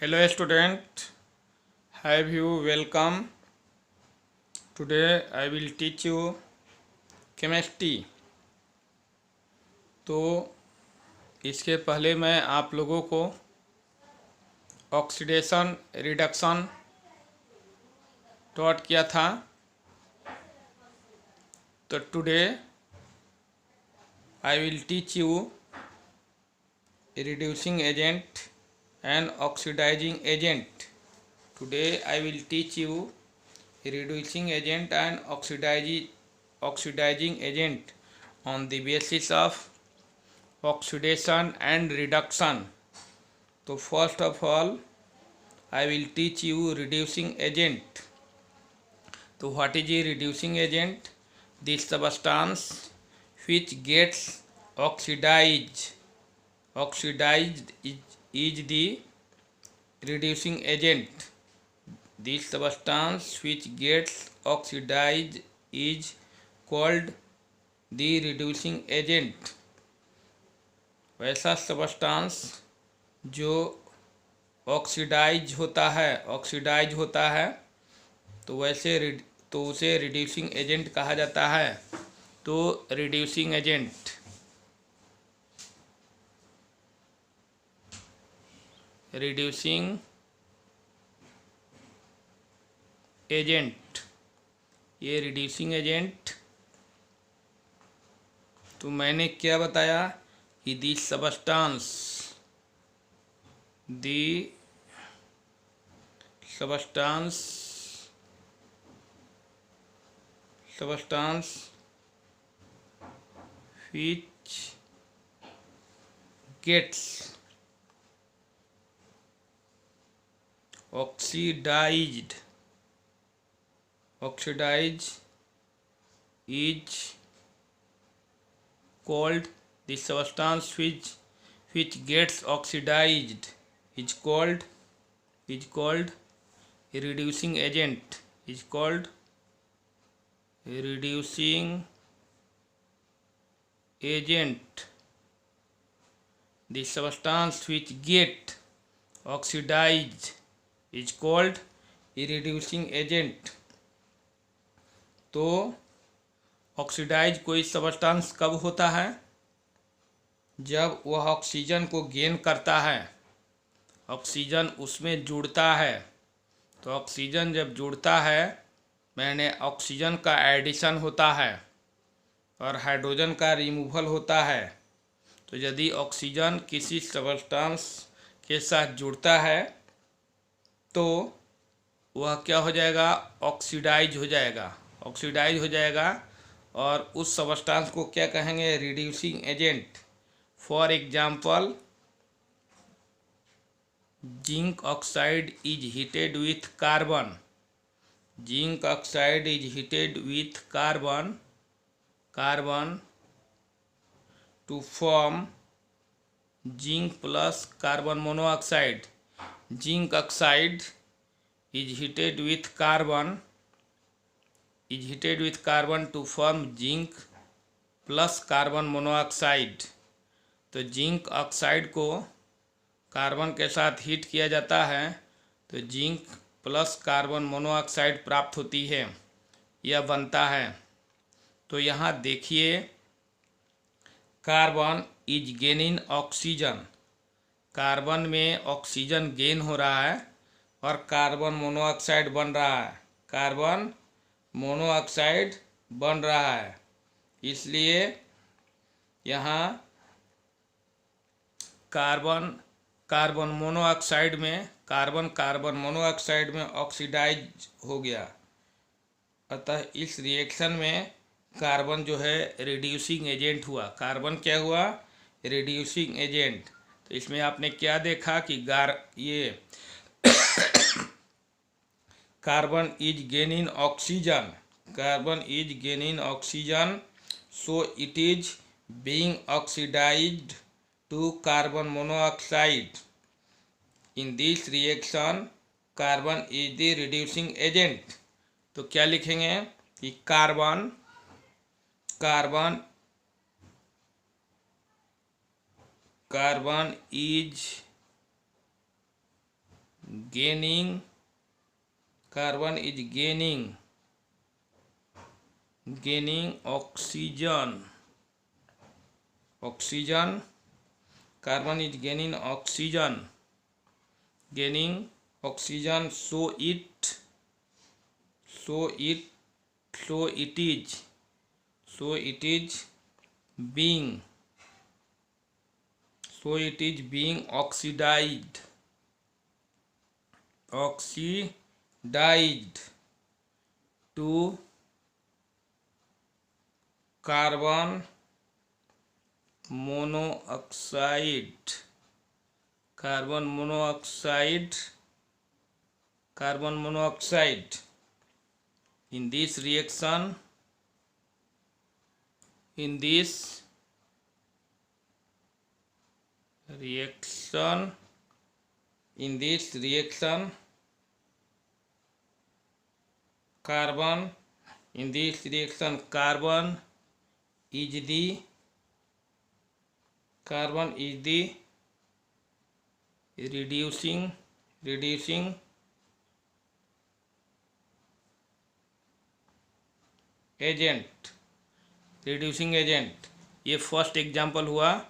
Hello student, have you welcome. Today I will teach you chemistry. तो इसके पहले मैं आप लोगों को ऑक्सीडेशन रिडक्शन taught किया था। तो today I will teach you reducing agent and oxidizing agent. Today I will teach you reducing agent and oxidizing agent on the basis of oxidation and reduction. So first of all I will teach you reducing agent. So what is a reducing agent? This substance which gets oxidized is the reducing agent. This substance which gets oxidized is called the reducing agent. वैसा substance जो oxidise होता है तो उसे reducing agent कहा जाता है। तो रिड्यूसिंग एजेंट ये रिड्यूसिंग एजेंट तो मैंने क्या बताया कि this substance which gets oxidized is called the substance which gets oxidized is called a reducing agent the substance which get oxidized is called a reducing agent। तो oxidise कोई substance कब होता है? जब वह ऑक्सीजन को गेन करता है, ऑक्सीजन उसमें जुड़ता है। तो ऑक्सीजन जब जुड़ता है मैंने ऑक्सीजन का एडिशन होता है और हाइड्रोजन का रिमूवल होता है। तो यदि ऑक्सीजन किसी सब्सटेंस के साथ जुड़ता है तो वह क्या हो जाएगा? ऑक्सीडाइज हो जाएगा और उस सब्सटेंस को क्या कहेंगे? Reducing agent. For example zinc oxide is heated with carbon to form zinc plus carbon monoxide. Zinc oxide is heated with carbon to form zinc plus carbon monoxide. तो जिंक ऑक्साइड को carbon के साथ heat किया जाता है तो zinc plus carbon monoxide प्राप्त होती है, यह बनता है। तो यहाँ देखिए carbon is gaining oxygen, carbon में ऑक्सीजन गेन हो रहा है और कार्बन मोनोऑक्साइड बन रहा है। इसलिए यहाँ कार्बन मोनोऑक्साइड में ऑक्सीडाइज हो गया। अतः इस रिएक्शन में कार्बन जो है रिड्यूसिंग एजेंट हुआ। कार्बन क्या हुआ? Reducing agent. तो इसमें आपने क्या देखा कि ये carbon is gaining oxygen so it is being oxidised to carbon monoxide. In this reaction carbon is the reducing agent. तो क्या लिखेंगे कि carbon is gaining, carbon is gaining oxygen, carbon is gaining oxygen, so it is being oxidized to carbon monoxide. In this reaction, carbon is the reducing agent. ये first example हुआ,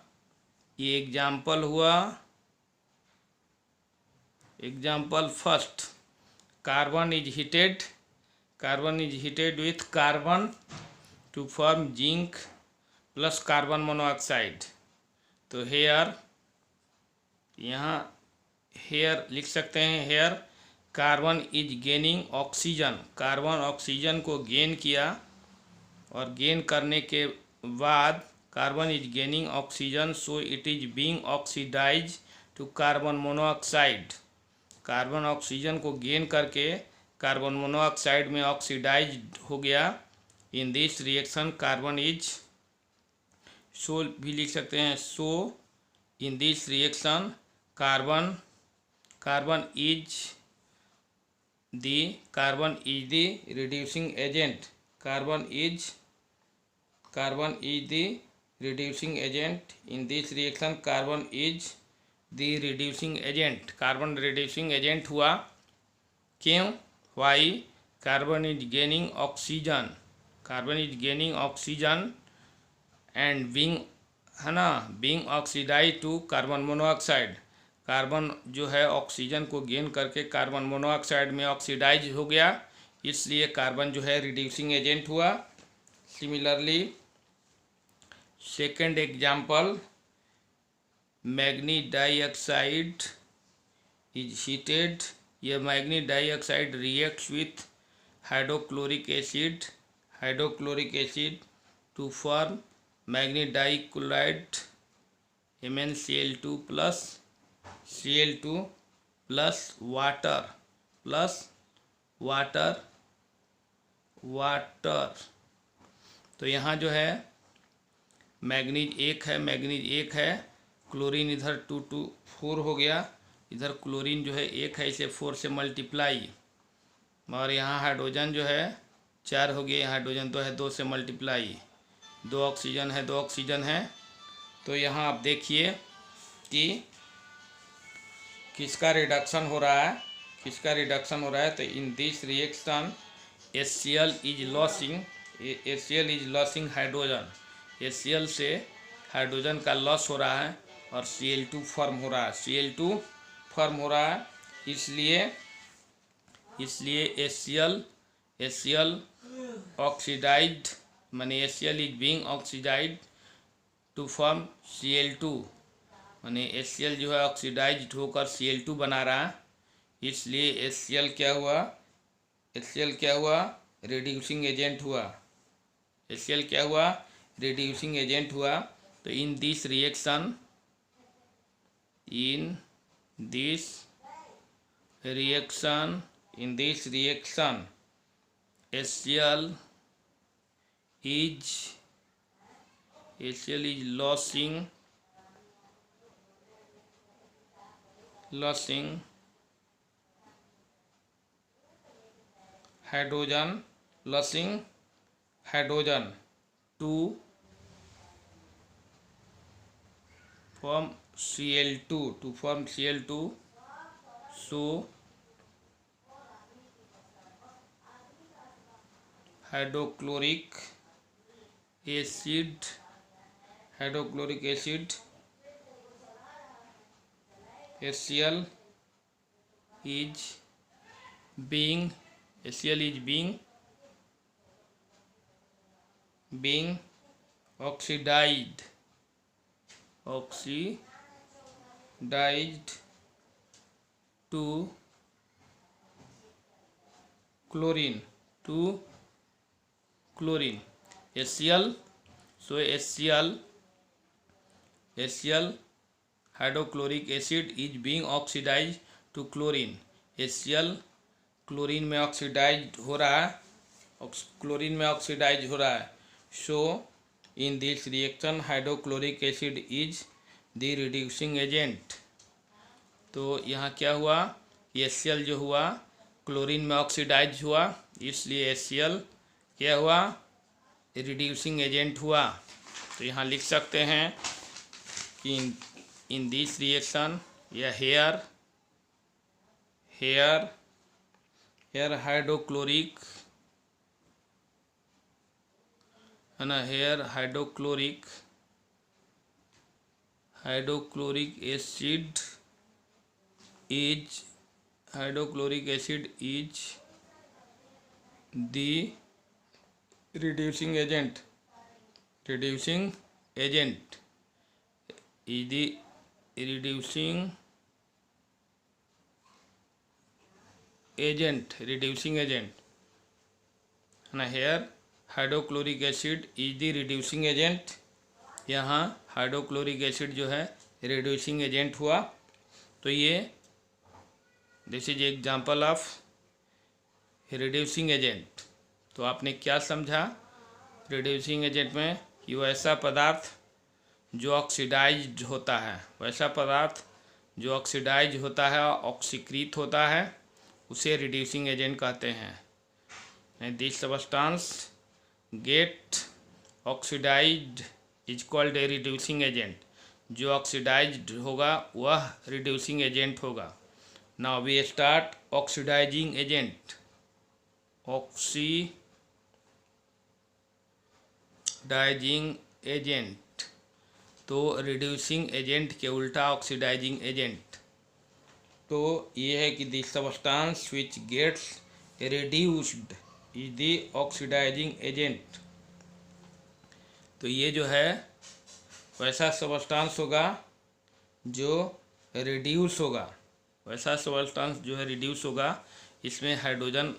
example first. Carbon is heated with carbon to form zinc plus carbon monoxide. तो here लिख सकते हैं, here carbon is gaining oxygen. Carbon oxygen को gain किया और gain करने के बाद carbon is gaining oxygen, so it is being oxidize to carbon monoxide. Carbon oxygen को गेन करके कार्बन मोनोऑक्साइड में ऑक्सीडाइज हो गया. In this reaction carbon is, so भी लिख सकते हैं, so in this reaction carbon is the reducing agent. Carbon is the reducing agent. In this reaction carbon is the reducing agent. Carbon reducing agent हुआ. क्यों? Why? Carbon is gaining oxygen. And being oxidize to carbon monoxide. Carbon जो है oxygen को gain करके carbon monoxide में oxidize हो गया, इसलिए कार्बन जो है रिड्यूसिंग एजेंट हुआ. Similarly second example, manganese dioxide is heated. यह manganese dioxide reacts with hydrochloric acid to form manganese dichloride MnCl2 plus water. तो यहाँ जो है मैग्नीज एक है, क्लोरीन इधर 2 to 4 हो गया. इधर क्लोरीन जो है 1 है, इसे 4 से मल्टीप्लाई, और यहाँ हाइड्रोजन जो है 4 हो गया, हाइड्रोजन 2 है, 2 से मल्टीप्लाई, 2 ऑक्सीजन है. तो यहाँ आप देखिए कि किसका रिडक्शन हो रहा है. तो in this reaction HCl is losing hydrogen. HCl से हाइड्रोजन का लॉस हो रहा है और Cl2 फॉर्म हो रहा है. इसलिए HCl ऑक्सीडाइज्ड, माने HCl is being oxidised to form Cl2, माने HCl जो है ऑक्सीडाइज्ड होकर Cl2 बना रहा है. इसलिए HCl क्या हुआ? रिड्यूसिंग एजेंट हुआ. तो in this reaction HCl is losing hydrogen to form Cl2. So hydrochloric acid HCl is being oxidized to chlorine HCl. So HCl hydrochloric acid is being oxidize to chlorine. HCl chlorine में oxidize हो रहा है, so in this reaction hydrochloric acid is the reducing agent. तो यहाँ क्या हुआ, HCl जो हुआ क्लोरीन में ऑक्सीडाइज हुआ, इसलिए HCl क्या हुआ, रिड्यूसिंग एजेंट हुआ. तो यहाँ लिख सकते हैं कि इन दिस रिएक्शन या हेयर हाइड्रोक्लोरिक है ना, here hydrochloric acid is the reducing agent is the reducing agent है ना. Here hydrochloric acid is the reducing agent. यहाँ हाइड्रोक्लोरिक एसिड जो है रिड्यूसिंग एजेंट हुआ. तो ये this is example of reducing agent. तो आपने क्या समझा रिड्यूसिंग एजेंट में, कि वैसा पदार्थ जो ऑक्सीडाइज्ड होता है, ऑक्सीकृत होता है, उसे रिड्यूसिंग एजेंट कहते हैं. This substance get oxidised is called a reducing agent. जो ऑक्सीडाइज्ड होगा वह रिड्यूसिंग एजेंट होगा. Now we start oxidising agent. Oxidising agent, तो रिड्यूसिंग एजेंट के उल्टा ऑक्सीडाइजिंग एजेंट. तो ये है कि this substance which gets reduced is the oxidising agent. तो ये जो है वैसा सब्सटेंस होगा जो रिड्यूस होगा, इसमें हाइड्रोजन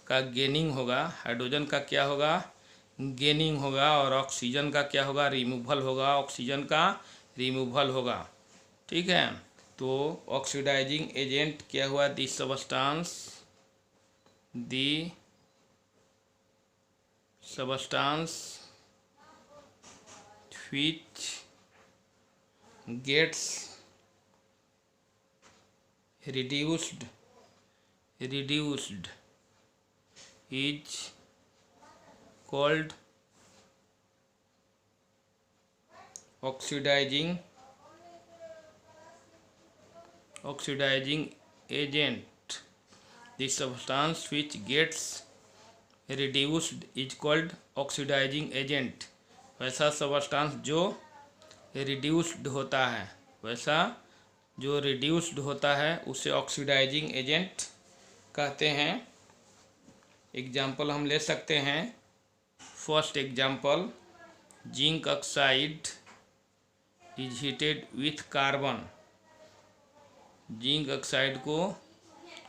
का गेनिंग होगा. हाइड्रोजन का क्या होगा, गेनिंग होगा, और ऑक्सीजन का क्या होगा, रिमूवल होगा. ठीक है. तो ऑक्सीडाइजिंग एजेंट क्या हुआ, this substance which gets reduced is called oxidizing agent. This substance which gets reduced is called oxidizing agent. वैसा सब्सटेंस जो रिड्यूस्ड होता है उसे ऑक्सीडाइजिंग एजेंट कहते हैं. एग्जाम्पल हम ले सकते हैं. First example, zinc oxide is heated with carbon. Zinc oxide को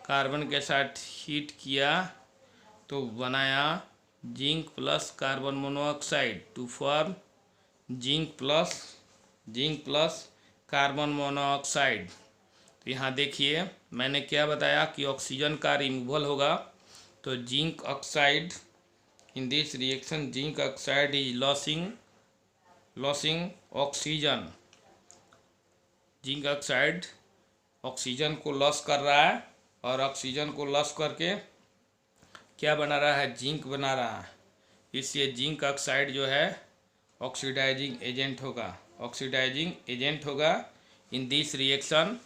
कार्बन के साथ हीट किया तो बनाया zinc plus carbon monoxide to form zinc plus carbon monoxide. तो यहाँ देखिए मैंने क्या बताया कि ऑक्सीजन का रिमूवल होगा. तो zinc oxide, in this reaction zinc oxide is losing oxygen. Zinc oxide oxygen को लॉस कर रहा है, और ऑक्सीजन को लॉस करके क्या बना रहा है, जिंक बना रहा है. इसलिए जिंक ऑक्साइड जो है ऑक्सीडाइजिंग एजेंट होगा. इन this reaction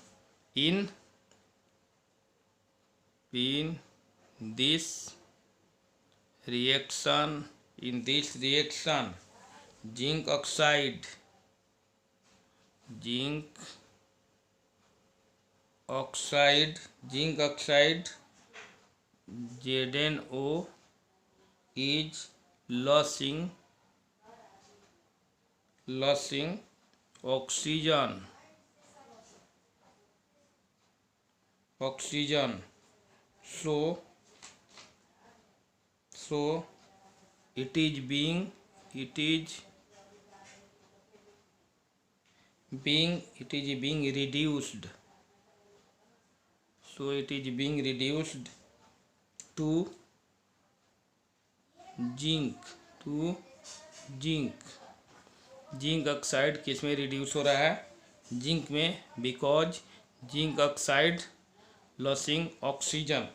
reaction, in this reaction, zinc oxide ZnO is losing oxygen. So it is being reduced. So it is being reduced to zinc. Zinc oxide किस में reduce हो रहा है? Zinc में, because zinc oxide losing oxygen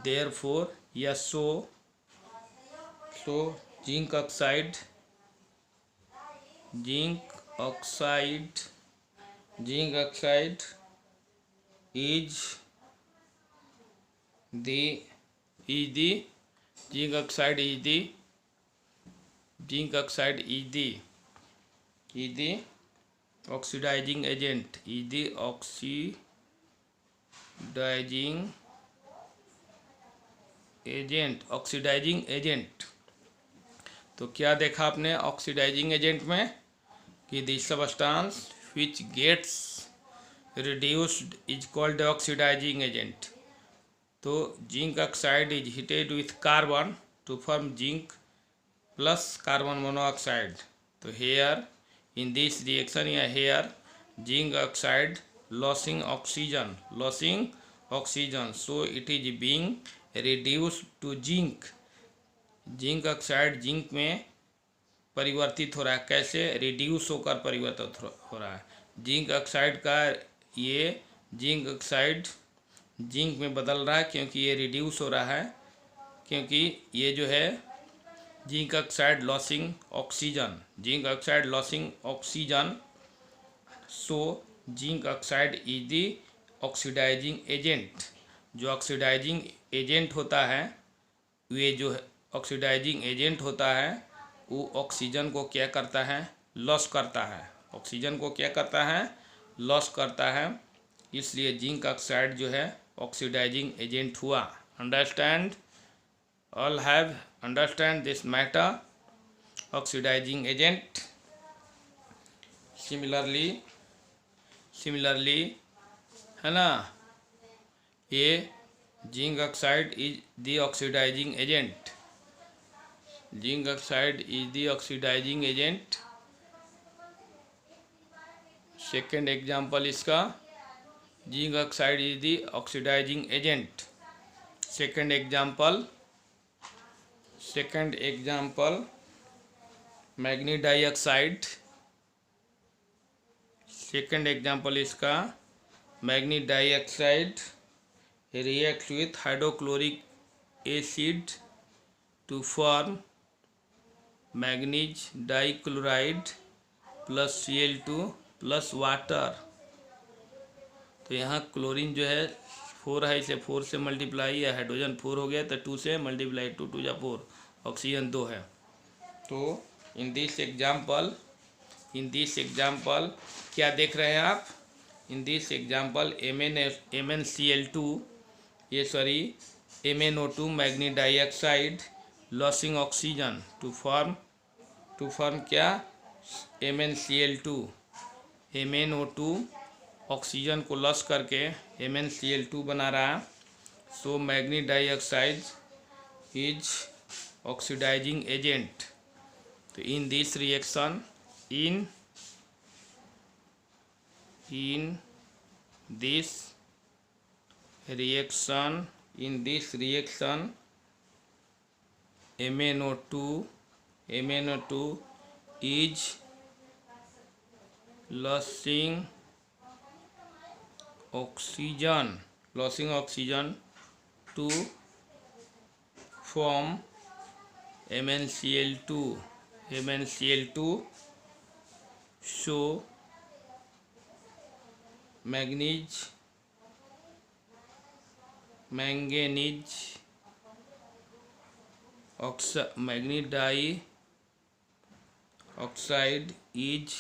therefore या so zinc oxide is the oxidizing agent, oxidizing agent. तो क्या देखा आपने ऑक्सीडाइजिंग एजेंट में कि the substance which gets reduced is called oxidizing agent. तो zinc oxide is heated with carbon to form zinc plus carbon monoxide. तो here in this reaction या here zinc oxide losing oxygen, so it is being reduced to zinc. Zinc oxide zinc में परिवर्तित हो रहा है। कैसे? Reduce होकर परिवर्तित हो रहा है। जिंक ऑक्साइड का ये जिंक ऑक्साइड जिंक में बदल रहा है क्योंकि ये रिड्यूस हो रहा है, क्योंकि ये जो है zinc oxide losing oxygen. So zinc oxide is the oxidising agent. जो ऑक्सीडाइजिंग एजेंट होता है, वे जो ऑक्सीडाइजिंग एजेंट होता है वो ऑक्सीजन को क्या करता है? लॉस करता है। ऑक्सीजन को क्या करता है? लॉस करता है। इसलिए जिंक ऑक्साइड जो है ऑक्सीडाइजिंग एजेंट हुआ। Understand? All have understand this matter, oxidizing agent. Similarly है ना, ये zinc oxide is the oxidising agent. Second example इसका, zinc oxide is the oxidising agent. Second example manganese dioxide. Second example इसका, manganese dioxide reacts with hydrochloric acid to form manganese dichloride plus Cl2 plus water. तो यहाँ chlorine जो है 4 है, इसे 4 से multiply, या हाइड्रोजन 4 हो गया तो 2 से मल्टीप्लाई, 2 2 जा 4, ऑक्सीजन 2 है। तो इन दिस एग्जाम्पल क्या देख रहे हैं आप? In this example MnCl2 MnO2 manganese dioxide losing oxygen to form क्या? MnCl2। MnO2 ऑक्सीजन को लॉस करके MnCl2 बना रहा। So manganese dioxide is oxidizing agent. तो in this reaction MnO2 is losing oxygen to form MnCl2। So manganese manganese manganese dioxide is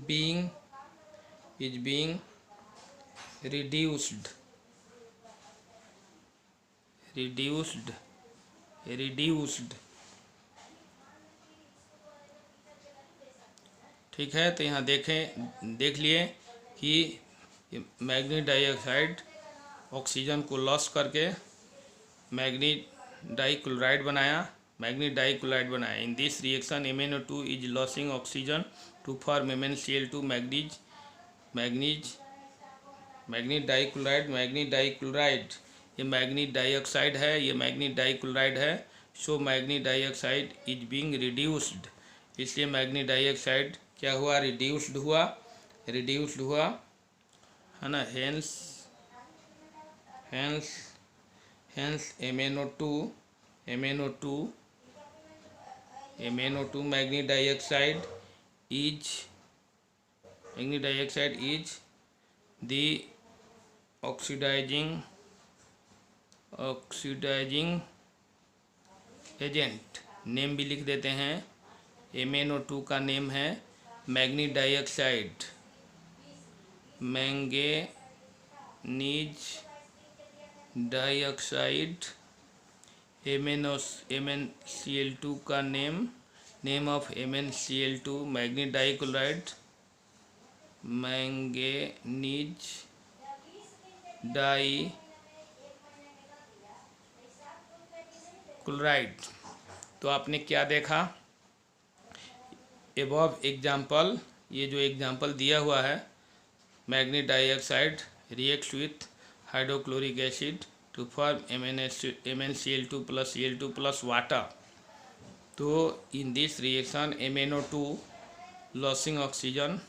being reduced ठीक है। तो यहाँ देख लिए कि मैग्नीज डाइऑक्साइड ऑक्सीजन को लॉस करके मैग्नीज डाइक्लोराइड बनाया। In this reaction MnO2 is losing oxygen to form MnCl2 manganese dichloride. ये मैग्नीज डाइऑक्साइड है, ये मैग्नीज डाइक्लोराइड है। So manganese dioxide is being reduced, इसलिए मैग्नीज डाइऑक्साइड क्या हुआ? रिड्यूस्ड हुआ है ना। Hence MnO2 manganese dioxide is the oxidizing agent. Name भी लिख देते हैं। MnO2 का नेम है manganese dioxide, manganese dioxide. MnCl2 का name of MnCl2 manganese dichloride, manganese dichloride. तो आपने क्या देखा? एबव एग्जाम्पल, ये जो एग्जाम्पल दिया हुआ है, manganese dioxide reacts with hydrochloric acid to form MnCl2 plus Cl2 plus water. तो in this reaction MnO2 losing oxygen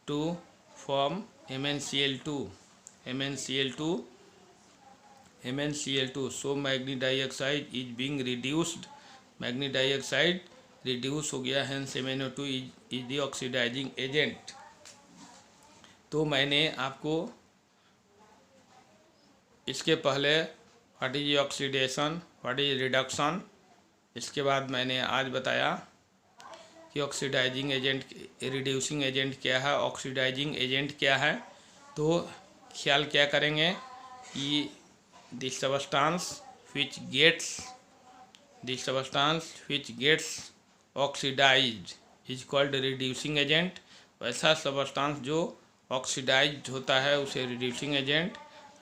to form MnCl2. So manganese dioxide is being reduced, manganese dioxide reduce हो गया, hence MnO2 is the oxidising agent. तो मैंने आपको इसके पहले what is oxidation, what is reduction, इसके बाद मैंने आज बताया कि ऑक्सीडाइजिंग एजेंट, रिड्यूसिंग एजेंट क्या है, ऑक्सीडाइजिंग एजेंट क्या है। तो ख्याल क्या करेंगे कि the substance which gets oxidised is called reducing agent. वैसा सबस्टांस जो ऑक्सीडाइज्ड होता है उसे reducing agent.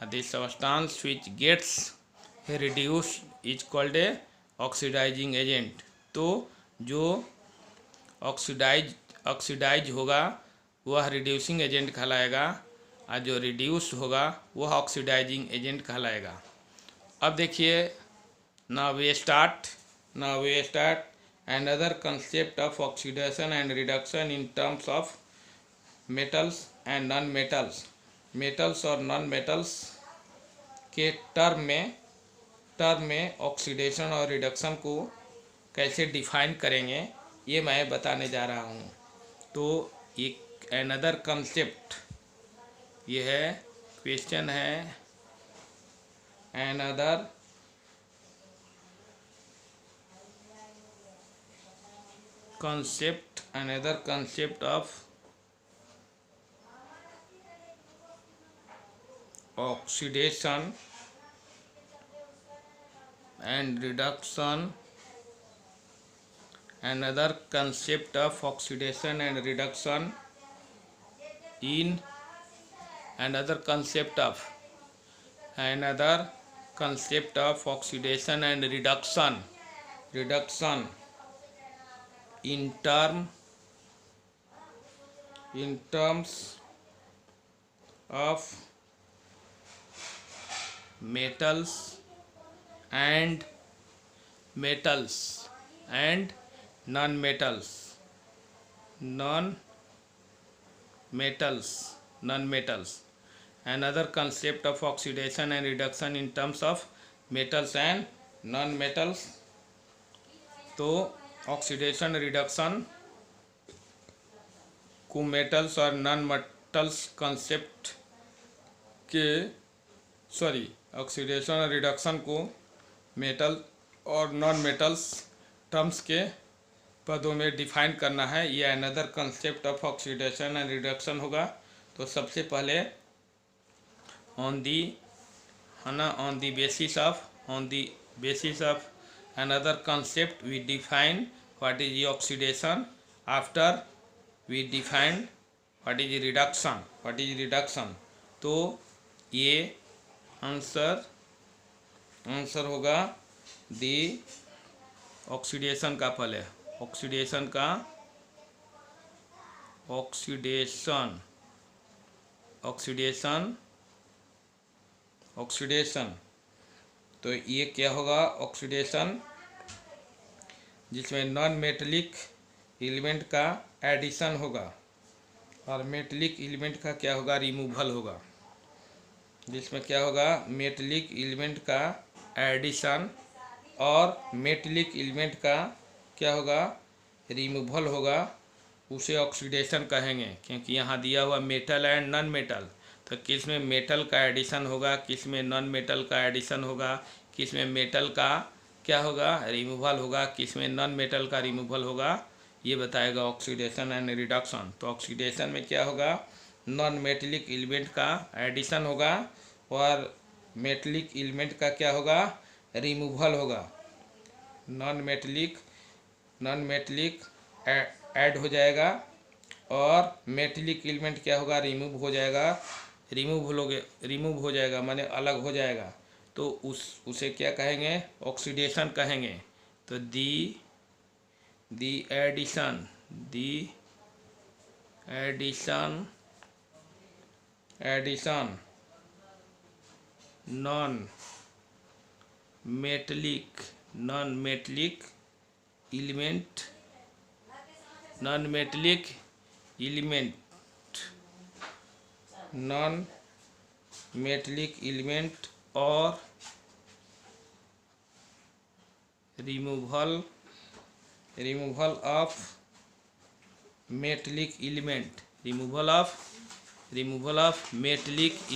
The substance which gets reduced is called a oxidising agent. तो जो ऑक्सीडाइज होगा वह रिड्यूसिंग एजेंट कहलाएगा, और जो रिड्यूस होगा वह ऑक्सीडाइजिंग एजेंट कहलाएगा। अब देखिए, now we start another concept of oxidation and reduction in terms of metals and non-metals। Metals और नॉन मेटल्स के टर्म में ऑक्सीडेशन और रिडक्शन को कैसे डिफाइन करेंगे ये मैं बताने जा रहा हूँ। तो एक अनदर कंसेप्ट ये है, क्वेश्चन है another concept of oxidation and reduction, another concept of oxidation and reduction in another concept of oxidation and reduction in terms of metals and non-metals, another concept of oxidation and reduction in terms of metals and non-metals। तो oxidation reduction को metals और non metals concept के oxidation और reduction को metal और non metals terms के पदों में डिफाइन करना है। ये another concept of oxidation and reduction होगा। तो सबसे पहले on the basis of another concept we define what is oxidation, after we define what is reduction. तो ये आंसर होगा दी ऑक्सीडेशन का पहले ऑक्सीडेशन। तो ये क्या होगा ऑक्सीडेशन, जिसमें नॉन मेटलिक एलिमेंट का एडिशन होगा और मेटलिक एलिमेंट का क्या होगा रिमूवल होगा। जिसमें क्या होगा मेटलिक एलिमेंट का एडिशन और मेटलिक एलिमेंट का क्या होगा रिमूवल होगा, उसे ऑक्सीडेशन कहेंगे। क्योंकि यहाँ दिया हुआ मेटल एंड नॉन मेटल, तो किस में मेटल का एडिशन होगा, किस में नॉन मेटल का एडिशन होगा, किस में मेटल का क्या होगा रिमूवल होगा, किस में नॉन मेटल का रिमूवल होगा, ये बताएगा ऑक्सीडेशन एंड रिडक्शन। तो ऑक्सीडेशन में क्या होगा नॉन मेटलिक एलिमेंट का एडिशन होगा और मेटलिक एलिमेंट का क्या होगा रिमूवल होगा। नॉन मेटलिक ऐड हो जाएगा और मेटलिक एलिमेंट क्या होगा रिमूव हो जाएगा माने अलग हो जाएगा। तो उसे क्या कहेंगे ऑक्सीडेशन कहेंगे। तो दी एडिशन नॉन मेटलिक एलिमेंट और removal of metallic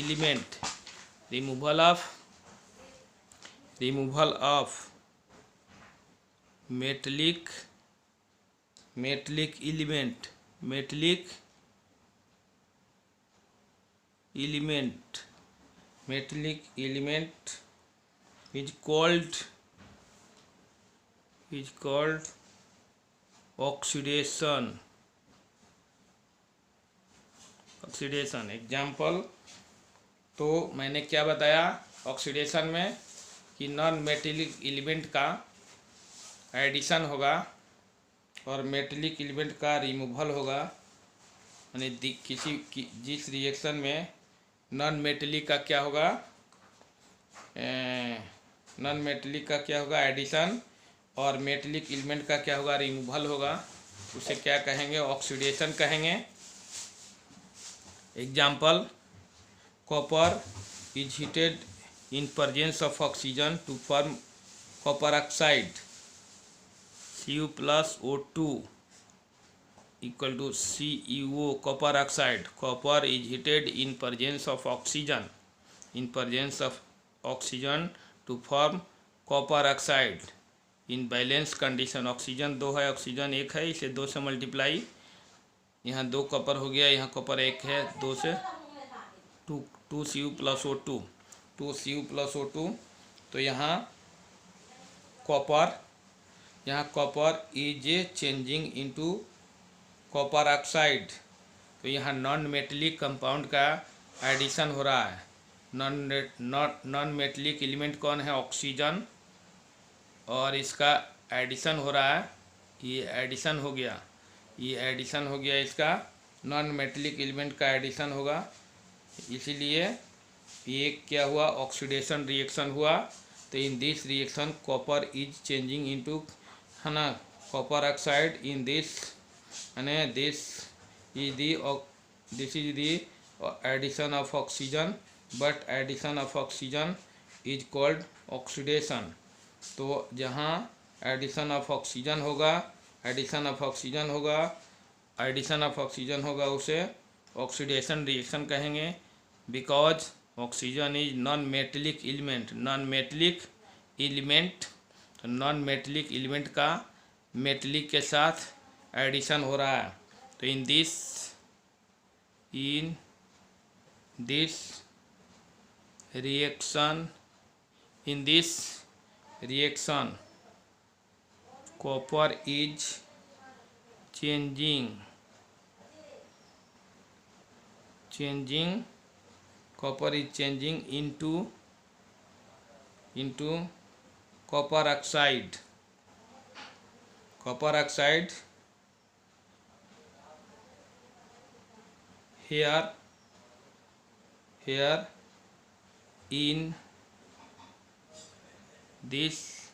element is called oxidation. Example, तो मैंने क्या बताया ऑक्सीडेशन में कि नॉन मेटेलिक एलिमेंट का एडिशन होगा और मेटेलिक एलिमेंट का रिमूवल होगा। यानी जिस रिएक्शन में नॉन मेटेलिक का क्या होगा एडिशन और मेटेलिक एलिमेंट का क्या होगा रिमूवल होगा, उसे क्या कहेंगे ऑक्सीडेशन कहेंगे। Example, copper is heated in presence of oxygen to form copper oxide Cu+O2 equal to CuO, copper oxide. Copper is heated in presence of oxygen to form copper oxide in balance condition. Oxygen 2 है, oxygen 1 है, इसे 2 से multiply, यहाँ 2 copper हो गया, यहाँ copper 1 है, 2 से 2Cu+O2। तो यहाँ copper is changing into copper oxide. तो यहाँ नॉन मेटलिक कंपाउंड का एडिशन हो रहा है। नॉन मेटलिक एलिमेंट कौन है ऑक्सीजन, और इसका एडिशन हो रहा है, ये एडिशन हो गया इसका नॉन मेटलिक एलिमेंट का एडिशन होगा, इसीलिए ये क्या हुआ ऑक्सीडेशन रिएक्शन हुआ। तो in this reaction copper is changing into है ना कॉपर ऑक्साइड इन दिस, यानी this is the addition of oxygen, but addition of oxygen is called oxidation. तो जहाँ एडिशन ऑफ ऑक्सीजन होगा उसे ऑक्सीडेशन रिएक्शन कहेंगे, because oxygen is non metallic element, non metallic element. तो non metallic element का metallic के साथ addition हो रहा है। तो in this reaction, in this reaction copper is changing copper is changing into copper oxide here in this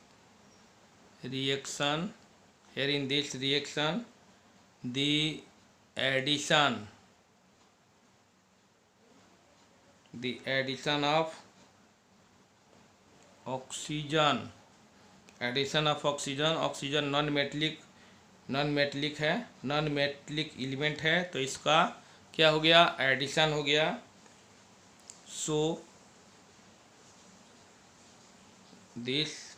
reaction the addition of oxygen oxygen non metallic है, non metallic element है, तो इसका क्या हो गया, एडिशन हो गया। So this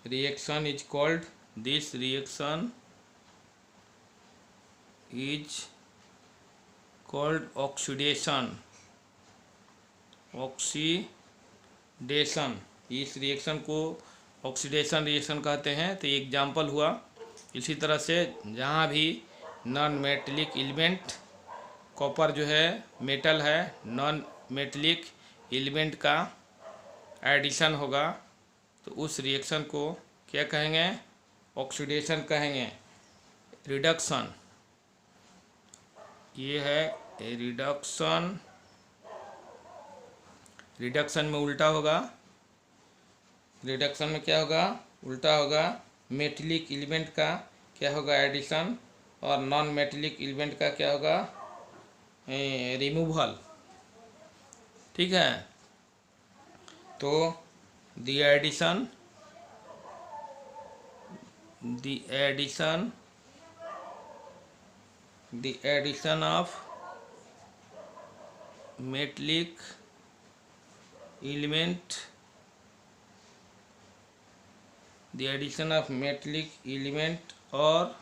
reaction is called oxidation. इस रिएक्शन को ऑक्सीडेशन रिएक्शन कहते हैं। तो ये एग्जाम्पल हुआ। इसी तरह से जहाँ भी नॉन मेटेलिक एलिमेंट, कॉपर जो है मेटल है, नॉन मेटेलिक एलिमेंट का एडिशन होगा तो उस रिएक्शन को क्या कहेंगे, ऑक्सीडेशन कहेंगे, रिडक्शन। ये है रिडक्शन में उल्टा होगा। रिडक्शन में क्या होगा, उल्टा होगा। मेटेलिक एलिमेंट का क्या होगा, एडिशन, और नॉन मेटेलिक एलिमेंट का क्या होगा, रिमूवल। ठीक है। तो the addition of metallic element और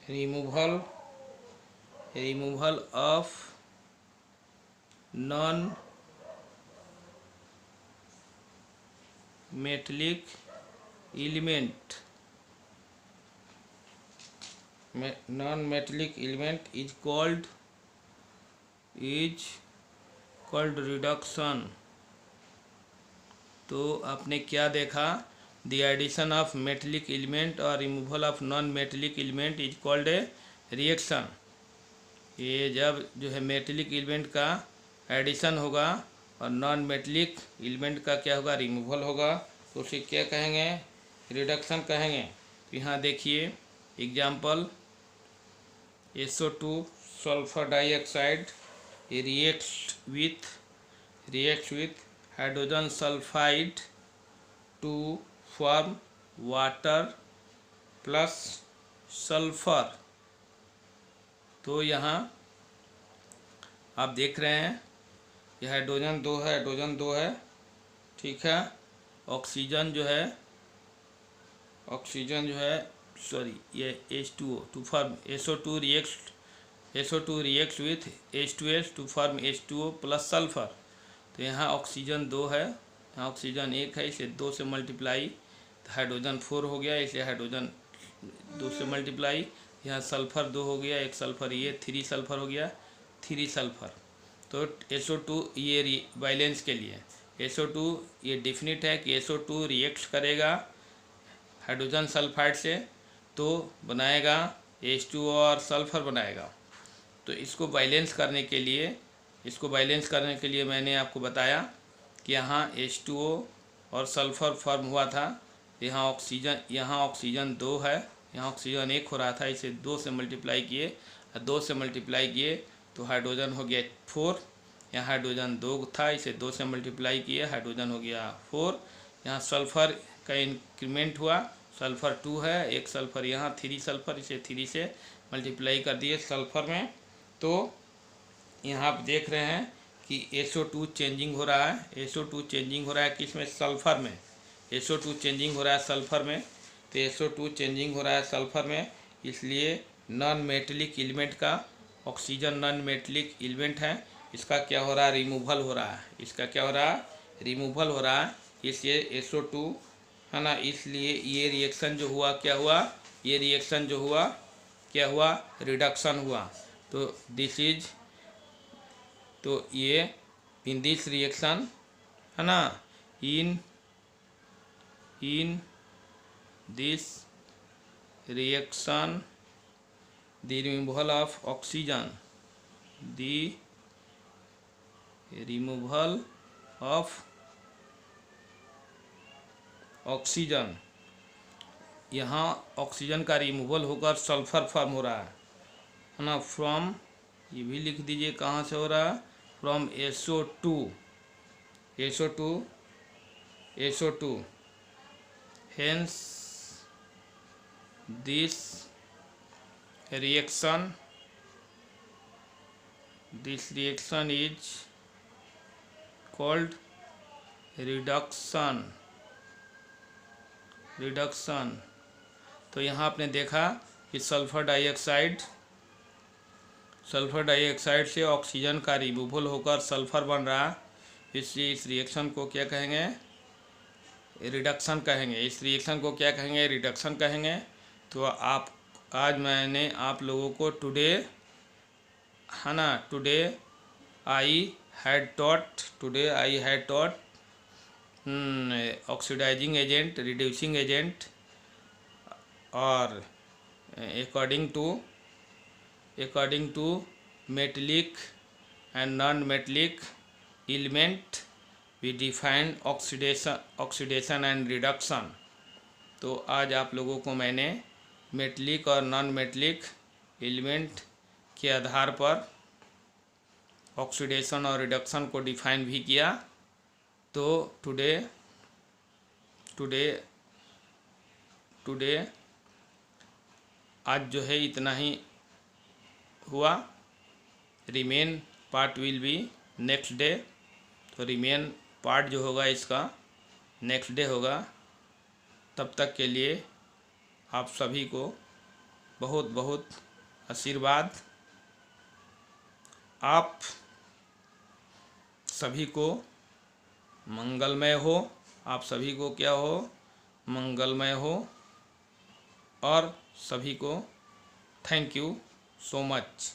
removal of non-metallic element is called reduction। तो आपने क्या देखा, the addition of metallic element और removal of non metallic element is called a reaction. ये जब जो है मेटेलिक एलिमेंट का एडिशन होगा और नॉन मेटेलिक एलिमेंट का क्या होगा, रिमूवल होगा, तो उसे क्या कहेंगे, रिडक्शन कहेंगे। तो यहाँ देखिए example, SO2 sulphur dioxide reacts with hydrogen sulphide to form water plus sulphur. तो यहाँ आप देख रहे हैं यह हाइड्रोजन दो है, ठीक है। ऑक्सीजन जो है सॉरी, ये H2O to form SO2 reacts with H2S to form H2O plus sulphur. तो यहाँ ऑक्सीजन 2 है, यहाँ ऑक्सीजन 1 है, इसे 2 से मल्टीप्लाई तो हाइड्रोजन 4 हो गया, इसलिए हाइड्रोजन 2 से मल्टीप्लाई, यहाँ सल्फर 2 हो गया, एक सल्फर, ये 3 सल्फर हो गया, 3 सल्फर। तो SO2 ये बैलेंस के लिए SO2 ये डिफिनिट है कि SO2 रिएक्ट करेगा हाइड्रोजन सल्फाइड से तो बनाएगा H2O और सल्फर बनाएगा। तो इसको बैलेंस करने के लिए मैंने आपको बताया कि यहाँ H2O और सल्फर फॉर्म हुआ था। यहाँ ऑक्सीजन 2 है, यहाँ ऑक्सीजन 1 हो रहा था, इसे 2 से मल्टीप्लाई किए तो हाइड्रोजन हो गया 4। यहाँ हाइड्रोजन 2 था, इसे 2 से मल्टीप्लाई किए, हाइड्रोजन हो गया 4। यहाँ सल्फर का इंक्रीमेंट हुआ, सल्फर 2 है, एक सल्फर, यहाँ 3 सल्फर, इसे 3 से मल्टीप्लाई कर दिए सल्फर में, तो यहाँ आप देख रहे हैं कि SO2 चेंजिंग हो रहा है। SO2 चेंजिंग हो रहा है किसमें? सल्फ़र में। SO2 चेंजिंग हो रहा है सल्फ़र में। तो SO2 चेंजिंग हो रहा है सल्फ़र में, इसलिए नॉन मेटेलिक एलिमेंट का, ऑक्सीजन नॉन मेटेलिक एलिमेंट है, इसका क्या हो रहा है? रिमूवल हो रहा है। इसका क्या हो रहा है? रिमूवल हो रहा है। इसलिए SO2 है ना, इसलिए ये रिएक्शन जो हुआ, क्या हुआ? ये रिएक्शन जो हुआ, क्या हुआ? रिडक्शन हुआ। तो दिस इज, तो ये इन दिस रिएक्शन है ना, इन this reaction the removal of oxygen, the removal of oxygen, यहाँ ऑक्सीजन का रिमूवल होकर सल्फर फॉर्म हो रहा है ना, फ्रॉम, ये भी लिख दीजिए कहाँ से हो रहा है? From SO2 hence this reaction is called reduction. तो यहाँ आपने देखा कि सल्फर डाइऑक्साइड से ऑक्सीजन का रिमूवल होकर सल्फर बन रहा है, इसलिए इस रिएक्शन को क्या कहेंगे? रिडक्शन कहेंगे। इस रिएक्शन को क्या कहेंगे? रिडक्शन कहेंगे। तो आज मैंने आप लोगों को टुडे है ना, today I had taught oxidising agent, reducing agent, और according to metallic and non-metallic element we define oxidation and reduction। तो आज आप लोगों को मैंने मेटलिक और नॉन मेटलिक एलिमेंट के आधार पर ऑक्सीडेशन और रिडक्शन को डिफाइन भी किया। तो टुडे आज जो है इतना ही हुआ। Remain part will be next day. तो रिमेन पार्ट जो होगा इसका नेक्स्ट डे होगा। तब तक के लिए आप सभी को बहुत बहुत आशीर्वाद। आप सभी को मंगलमय हो, आप सभी को क्या हो? मंगलमय हो। और सभी को थैंक यू सो मच।